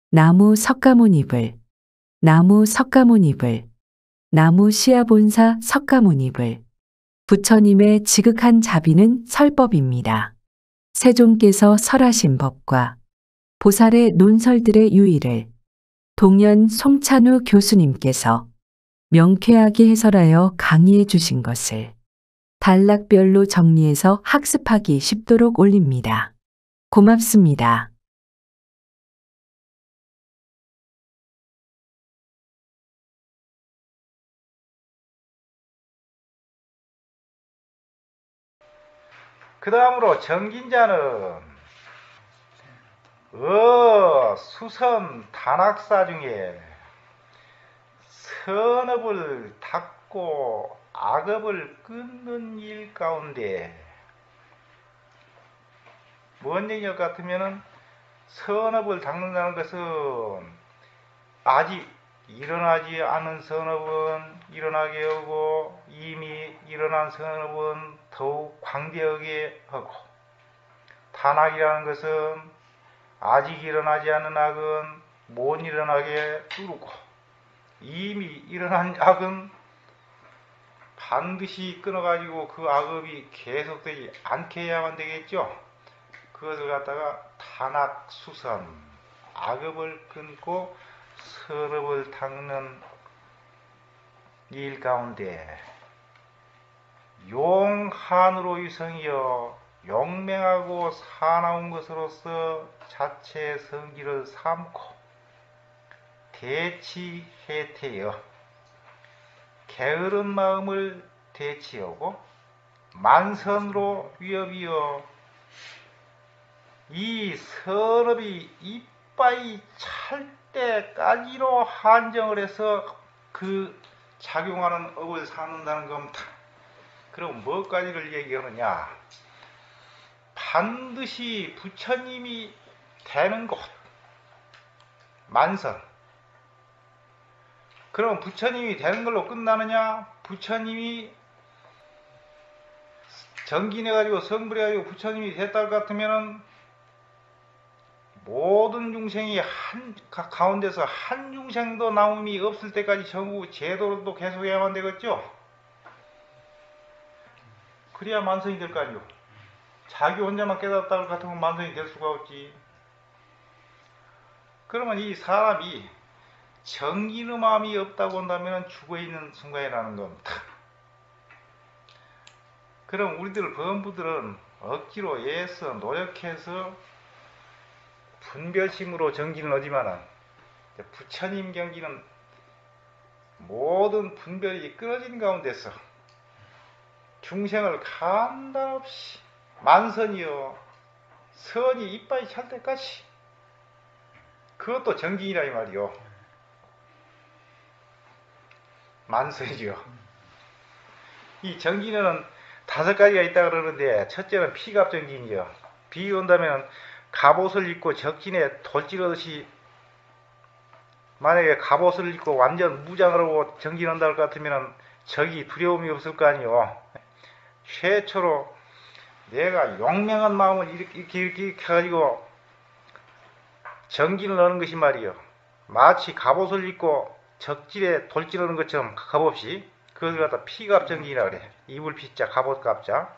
나무 석가모니불, 나무 석가모니불, 나무 시아본사 석가모니불. 부처님의 지극한 자비는 설법입니다. 세종께서 설하신 법과 보살의 논설들의 유의를 동연 송찬우 교수님께서 명쾌하게 해설하여 강의해 주신 것을 단락별로 정리해서 학습하기 쉽도록 올립니다. 고맙습니다. 그 다음으로 정긴자는 수선 단학사 중에 선업을 닦고 악업을 끊는 일 가운데 뭔 얘기할 것 같으면은 선업을 닦는다는 것은 아직 일어나지 않은 선업은 일어나게 하고 이미 일어난 선업은 더욱 광대하게 하고, 단악이라는 것은 아직 일어나지 않은 악은 못 일어나게 뚫고, 이미 일어난 악은 반드시 끊어가지고 그 악업이 계속되지 않게 해야만 되겠죠. 그것을 갖다가 단악수선, 악업을 끊고 선업을 닦는 일 가운데 용한으로 유성이여 용맹하고 사나운 것으로서 자체 성기를 삼고 대치해태여 게으른 마음을 대치하고 만선으로 위협이여 이 선업이 이빠이 찰 때까지로 한정을 해서 그 작용하는 업을 삼는다는 겁니다. 그럼 뭐까지를 얘기하느냐? 반드시 부처님이 되는 곳, 만선. 그럼 부처님이 되는 걸로 끝나느냐? 부처님이 정진해가지고 성불해가지고 부처님이 됐다 같으면은 모든 중생이 가운데서 한 중생도 나옴이 없을 때까지 전부 제도로 계속해야만 되겠죠? 그래야 만선이 될 거 아니오. 자기 혼자만 깨닫다 같으면 만선이 될 수가 없지. 그러면 이 사람이 정기의 마음이 없다고 한다면 죽어있는 순간이라는 겁니다. 그럼 우리들 범부들은 억지로 애써 노력해서 분별심으로 정기는 하지만은 부처님 경기는 모든 분별이 끊어진 가운데서 중생을 간단없이 만선이요 선이 이빠이 찰 때까지 그것도 정기이라 이 말이요. 만선이죠. 이 정기는 5가지가 있다 그러는데 첫째는 피갑정기이요. 비유한다면 갑옷을 입고 적진에 돌진하듯이 만약에 갑옷을 입고 완전 무장을 하고 정진한다 할 것 같으면 적이 두려움이 없을 거 아니요. 최초로 내가 용맹한 마음을 이렇게 해가지고 정진을 하는 것이 말이요. 마치 갑옷을 입고 적진에 돌진하는 것처럼 갑옷이 그것을 갖다 피갑정진이라 그래. 이불 피자 갑옷갑자.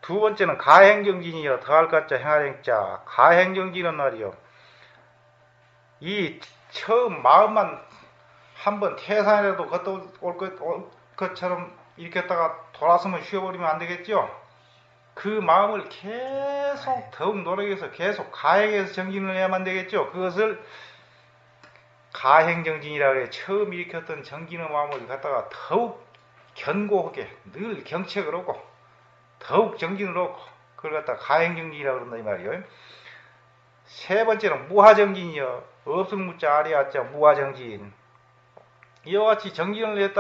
두 번째는 가행정진이요. 더할 가자 행할 행자. 가행정진은 말이요. 이 처음 마음만 한번 태산이라도 걷다 올 것처럼 이렇게 했다가 돌아서면 쉬어버리면 안 되겠죠? 그 마음을 계속 더욱 노력해서 계속 가행해서 정진을 해야만 되겠죠? 그것을 가행정진이라고 해. 처음 일으켰던 정진의 마음을 갖다가 더욱 견고하게 늘 경책을 하고 더욱 정진을 하고 그걸 갖다가 가행정진이라고 그런다 이 말이에요. 세 번째는 무하정진이요. 없을 무자 아래 아자 무하정진. 이와 같이 정진을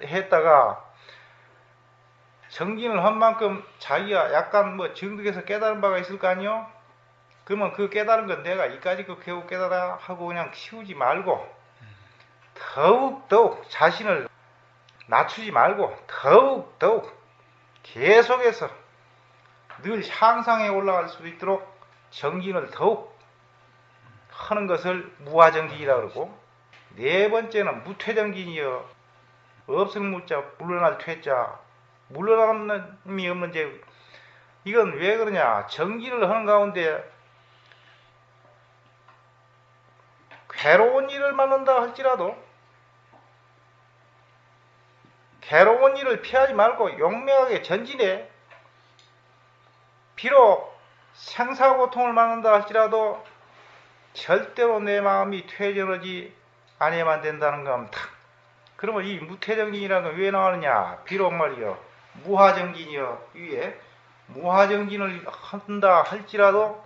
했다가 정진을 한 만큼 자기가 약간 정득해서 깨달은 바가 있을 거 아니요? 그러면 그 깨달은 건 내가 이까지 그 겨우 깨달아 하고 그냥 키우지 말고 더욱 자신을 낮추지 말고 더욱 계속해서 늘 향상에 올라갈 수 있도록 정진을 더욱 하는 것을 무화정진이라 그러고, 네 번째는 무퇴정진이여. 없을 무자, 물러날 퇴자. 물러남이 없는 제. 이건 왜 그러냐? 정진을 하는 가운데 괴로운 일을 만난다 할지라도 괴로운 일을 피하지 말고 용맹하게 전진해. 비록 생사고통을 만난다 할지라도 절대로 내 마음이 퇴전하지 아니야만 된다는 겁니다. 그러면 이 무퇴정진이라는 건 왜 나오느냐? 비록 말이요, 무화정진이요, 위에 무화정진을 한다 할지라도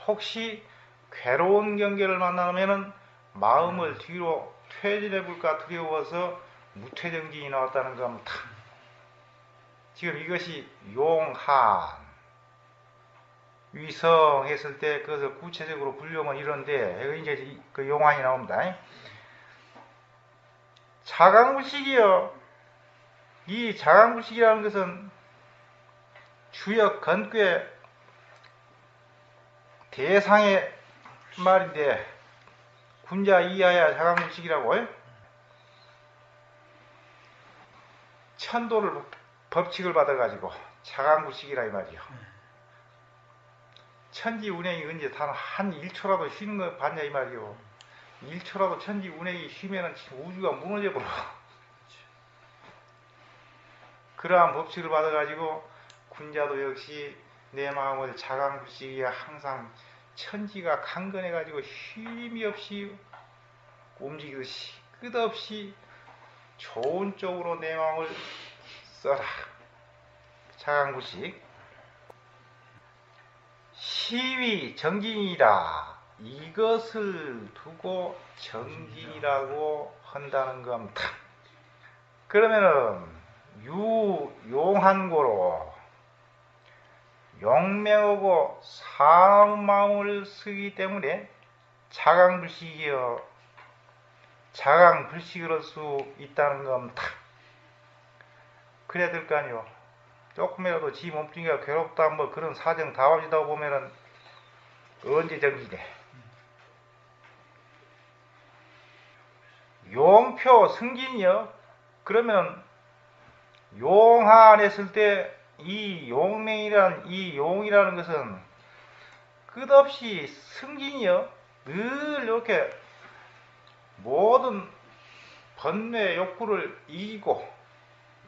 혹시 괴로운 경계를 만나면은 마음을 뒤로 퇴진해 볼까 두려워서 무퇴정진이 나왔다는 겁니다. 지금 이것이 용한 위성 했을 때 그것을 구체적으로 분류하면 이런데, 여기 이제 그 용한이 나옵니다. 자강불식이요. 이 자강불식이라는 것은 주역 건괴 대상의 말인데, 군자 이하야 자강불식이라고. 천도를 법칙을 받아가지고 자강불식이라 이 말이요. 천지 운행이 언제 단 한 1초라도 쉬는 거 봤냐 이 말이요. 1초라도 천지 운행이 쉬면은 우주가 무너져 버려. 그러한 법칙을 받아가지고 군자도 역시 내 마음을 자강불식이에 항상 천지가 강건해가지고 쉼이 없이 움직이듯이 끝없이 좋은 쪽으로 내 마음을 써라. 자강불식. 시위 정진이라 이것을 두고 정진이라고 한다는 겁니다. 그러면은 유용한고로 용맹하고 사나운 마음을 쓰기 때문에 자강불식이여 자강불식을 수 있다는 겁니다. 그래야 될 거 아니요. 조금이라도 지 몸뚱이가 괴롭다 뭐 그런 사정 다 와지다 보면은 언제 정진해. 용표 승진이요. 그러면 용한 했을 때 이 용맹이란 이 용이라는 것은 끝없이 승진이요. 늘 이렇게 모든 번뇌 욕구를 이기고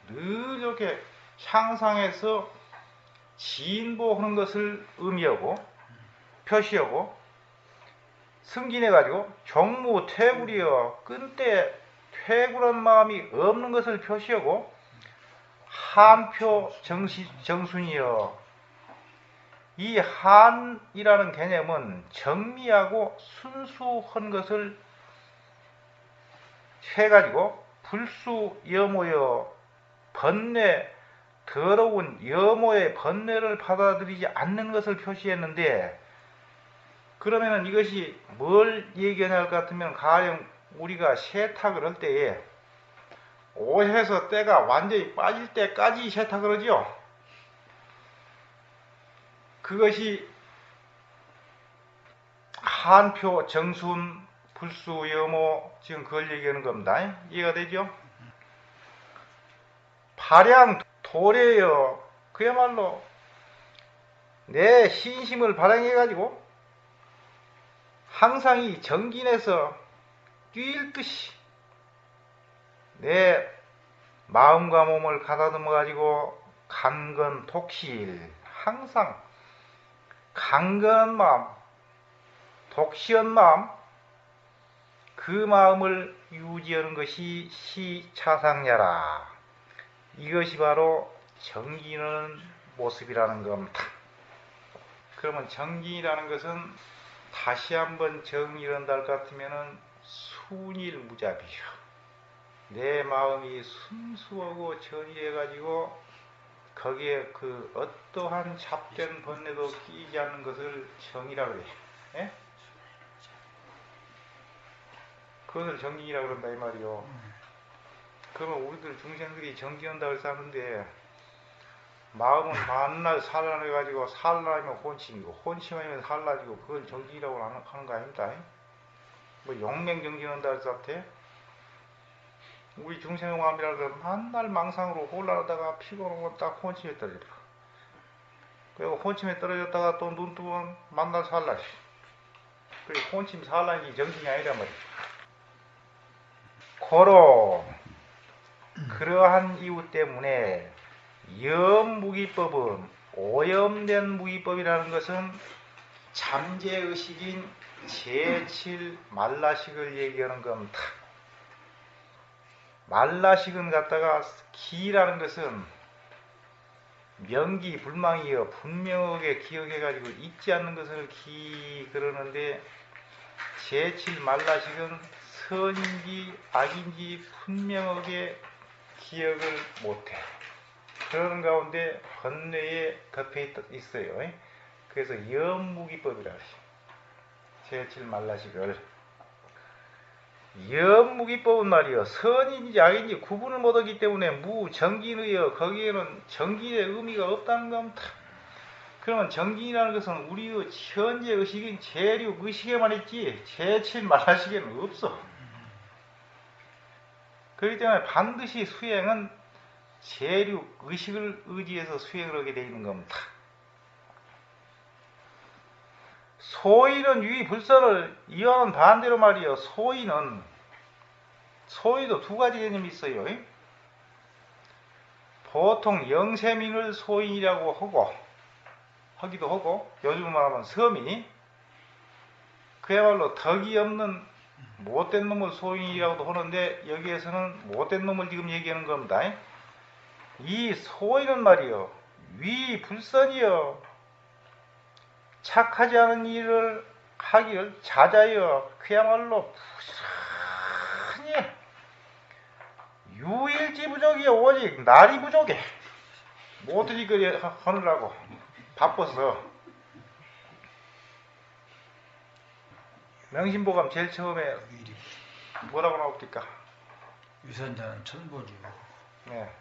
늘 이렇게 향상해서 진보하는 것을 의미하고 표시하고, 승진해가지고 종무퇴굴이여 끈때 퇴굴한 마음이 없는 것을 표시하고, 한표 정순이여 이 한이라는 개념은 정미하고 순수한 것을 해가지고 불수 염오여 번뇌 더러운 염오의 번뇌를 받아들이지 않는 것을 표시했는데, 그러면은 이것이 뭘 얘기하냐 할 것 같으면 가령 우리가 세탁을 할 때에 옷에서 때가 완전히 빠질 때까지 세탁을 하죠. 그것이 한표 정순 불수 염오 지금 그걸 얘기하는 겁니다. 이해가 되죠? 발양 도래여 그야말로 내 신심을 발양해가지고 항상 이 정진에서 뛸 듯이 내 마음과 몸을 가다듬어가지고 강건 독실 항상 강건한 마음 독시한 마음 그 마음을 유지하는 것이 시차상야라. 이것이 바로 정진하는 모습이라는 겁니다. 그러면 정진이라는 것은 다시 한번 정리를 한다 할 것 같으면은 순일무잡이요. 내 마음이 순수하고 전이해가지고 거기에 그 어떠한 잡된 번뇌도 끼지 않는 것을 정이라고 그래. 예? 그것을 정진이라고 그런다 이 말이요. 그러면 우리들 중생들이 정진한다고 해서 하는데 마음은 만날 산란해가지고 산란하면 혼침이고 혼침하면 산란이고 그걸 정진이라고 하는 거 아닙니다. 뭐 용맹정진한다 해서 우리 중생의 마음이라 그러면 만날 망상으로 혼란하다가 피곤하면 딱 혼침에 떨어져. 그리고 혼침에 떨어졌다가 또 눈 뜨면 만날 산란. 그리고 혼침 산란이 정진이 아니란 말이야. 고로 그러한 이유 때문에 염무기법은 오염된 무기법이라는 것은 잠재의식인 제7 말라식을 얘기하는 겁니다. 말라식은 갖다가 기라는 것은 명기 불망이여 분명하게 기억해가지고 잊지 않는 것을 기 그러는데 제7 말라식은 선인지 악인지 분명하게 기억을 못해. 그런 가운데 번뇌에 덮여 있어요. 그래서 염무기법이라 그래요. 제7 말라식을. 염무기법은 말이요. 선인지 악인지 구분을 못하기 때문에 무정진의여 거기에는 정진의 의미가 없다는 겁니다. 그러면 정진이라는 것은 우리의 현재 의식인 제6 의식에만 있지 제7 말라식에는 없어. 그렇기 때문에 반드시 수행은 제6 의식을 의지해서 수행을 하게 되어 있는 겁니다. 소인은 유의불설을 이와는 반대로 말이요. 소인도 두 가지 개념이 있어요. 보통 영세민을 소인이라고 하기도 하고 요즘 말하면 서민이 그야말로 덕이 없는 못된 놈을 소인이라고도 하는데 여기에서는 못된 놈을 지금 얘기하는 겁니다. 이 소인은 말이요. 위불선이요. 착하지 않은 일을 하기를 자자여 그야말로 부지런히 유일지 부족이 오직 날이 부족해. 모든 일을 하느라고 바빠서 명심보감 제일 처음에 뭐라고 나옵니까? 위선자는 천보지고 네.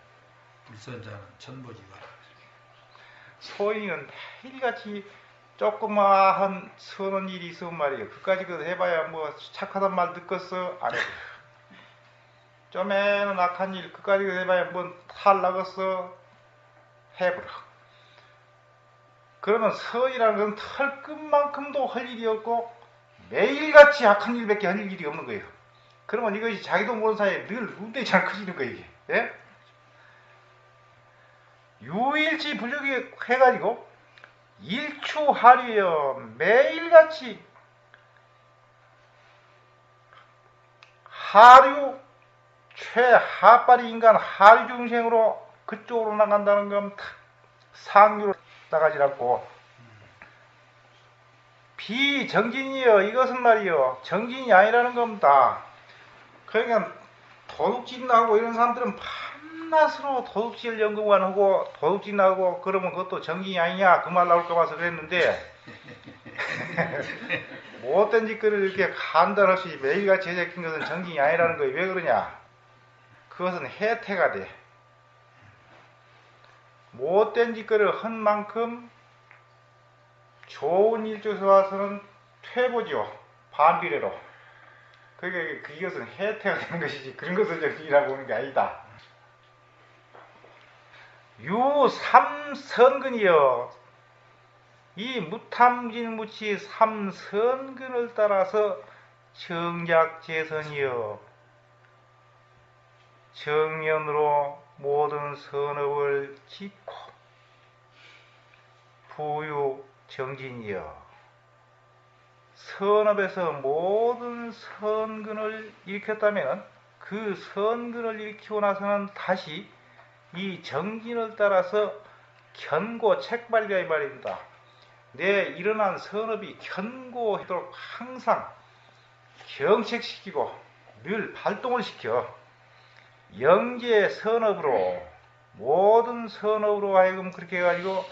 불선자는 천보지가. 소인은 매일같이 조그마한 선한 일이 있으면 말이에요. 그까지 해봐야 뭐 착하단 말 듣겠어? 안 해. 좀에는 악한 일 그까지 해봐야 뭐 탈 나겠어? 해보라. 그러면 선이라는 건 털끝만큼도 할 일이 없고 매일같이 악한 일밖에 할 일이 없는 거예요. 그러면 이것이 자기도 모르는 사이에 늘 눈대지 않고 커지는 거예요. 이게. 예? 유일지 부족이 해가지고 일추하류여 매일같이 하류 최하빨이 인간 하류 중생으로 그쪽으로 나간다는 건 상류로 나가지 않고 비정진이여 이것은 말이요 정진이 아니라는 겁니다. 그러니까 도둑질 하고 이런 사람들은 밤낮으로 도둑질 연구만 하고 도둑질 하고 그러면 그것도 정진이 아니냐 그 말 나올까 봐서 그랬는데 못된 짓거리를 이렇게 간단없이 매일같이 해제킨 것은 정진이 아니라는 거예요. 왜 그러냐? 그것은 해태가 돼. 못된 짓거리를 한 만큼 좋은 일쪽에서 와서는 퇴보지요. 반비례로. 그게 그것은 해태가 되는 것이지 그런 것을 정진이라고 하는 게 아니다. 유삼선근이여 이 무탐진무치 삼선근을 따라서 정작재선이여 정연으로 모든 선업을 짓고 부유정진이여 선업에서 모든 선근을 일으켰다면 그 선근을 일으키고 나서는 다시 이 정진을 따라서 견고 책발이라 이 말입니다. 내 일어난 선업이 견고하도록 항상 경책시키고 늘 발동을 시켜 영재 선업으로 모든 선업으로 하여금 그렇게 해가지고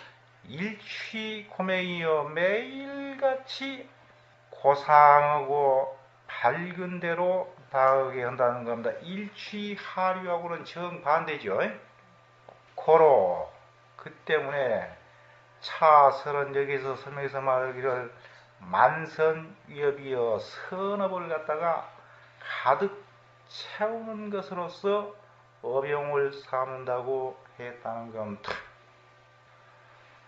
일취고맹이여 매일같이 고상하고 밝은 대로 다하게 한다는 겁니다. 일취하류하고는 정반대죠. 고로 그 때문에 차 30역에서 설명해서 말하기를 만선위협이여 선업을 갖다가 가득 채우는 것으로서 어병을 삼는다고 했다는 겁니다.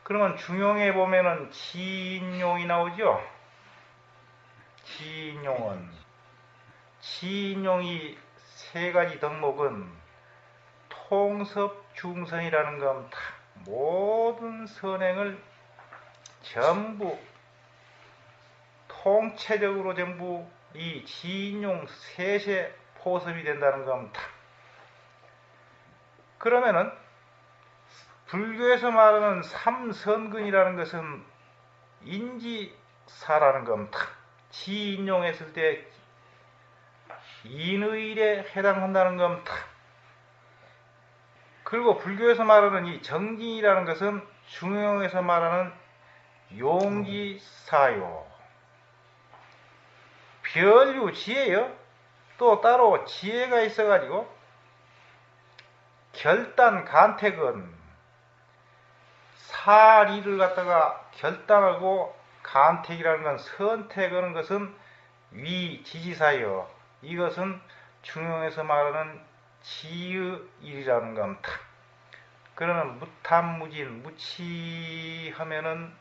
그러면 중용에 보면은 지인용이 나오죠. 지인용이 세 가지 덕목은 통섭중선이라는 겁니다. 모든 선행을 전부 통체적으로 전부 이 지인용 셋에 포섭이 된다는 겁니다. 그러면은 불교에서 말하는 삼선근이라는 것은 인지사라는 겁니다. 지인용했을 때 인의일에 해당한다는 겁니다. 그리고 불교에서 말하는 이 정진이라는 것은 중용에서 말하는 용지사요. 별유 지혜요. 또 따로 지혜가 있어가지고 결단 간택은 사리를 갖다가 결단하고 간택이라는 건 선택하는 것은 위지지사요. 이것은 중용에서 말하는 지의일이라는 겁니다. 그러면 무탐무진 무치하면은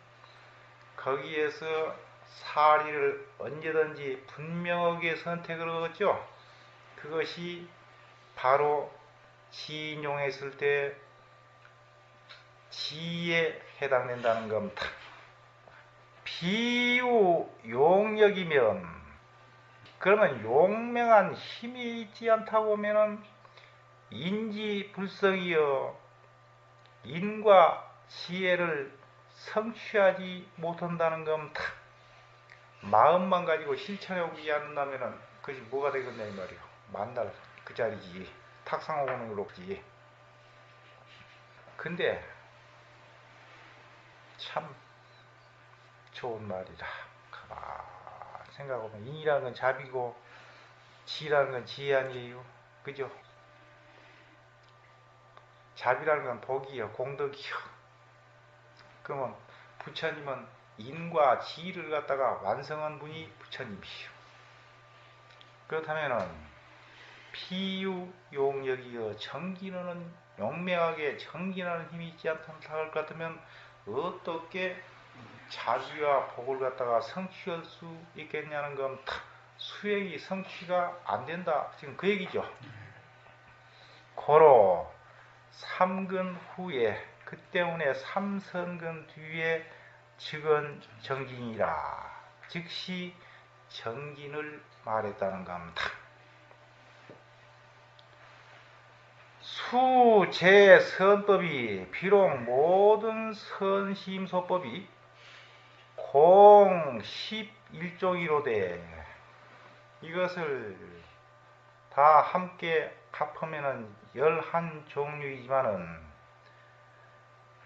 거기에서 사리를 언제든지 분명하게 선택을 하겠죠. 그것이 바로 지인용했을 때 지에 해당된다는 겁니다. 비유 용력이면 그러면 용맹한 힘이 있지 않다고 하면은 인지불성이여 인과 지혜를 성취하지 못한다는 겁니다. 마음만 가지고 실천해오지 않는다면은 그것이 뭐가 되겠냐 이 말이요. 만날 그 자리지. 탁상오는 그렇지. 근데 참 좋은 말이라. 가만 생각해보면 인이라는 건 잡이고 지라는 건 지혜 아니에요. 그죠? 잡이라는 건 복이요. 공덕이요. 그러면 부처님은 인과 지를 갖다가 완성한 분이 부처님이시오. 그렇다면은 피유용력이여 정진하는 용맹하게 정진하는 힘이 있지 않다 할 것 같으면 어떻게 자비와 복을 갖다가 성취할 수 있겠냐는 건 수행이 성취가 안 된다. 지금 그 얘기죠. 고로 삼근 후에 그 때문에 삼선근 뒤에 즉은 정진이라 즉시 정진을 말했다는 겁니다. 수제선법이 비록 모든 선심소법이 공 11종이로되 이것을 다 함께 합하면은 11종류이지만은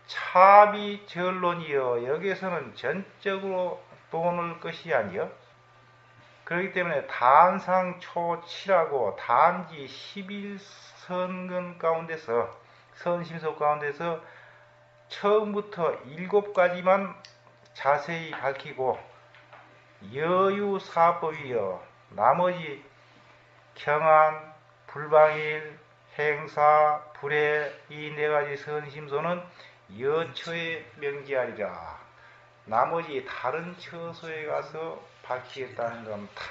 차비절론이여 여기에서는 전적으로 보는 것이 아니여 그렇기 때문에 단상초치라고 단지 11선근 가운데서 선심소 가운데서 처음부터 7가지만 자세히 밝히고 여유사법이여 나머지 경안, 불방일, 행사, 불회 이 4가지 선심소는 여처에 명기하리라. 나머지 다른 처소에 가서 밝히겠다는 겁니다.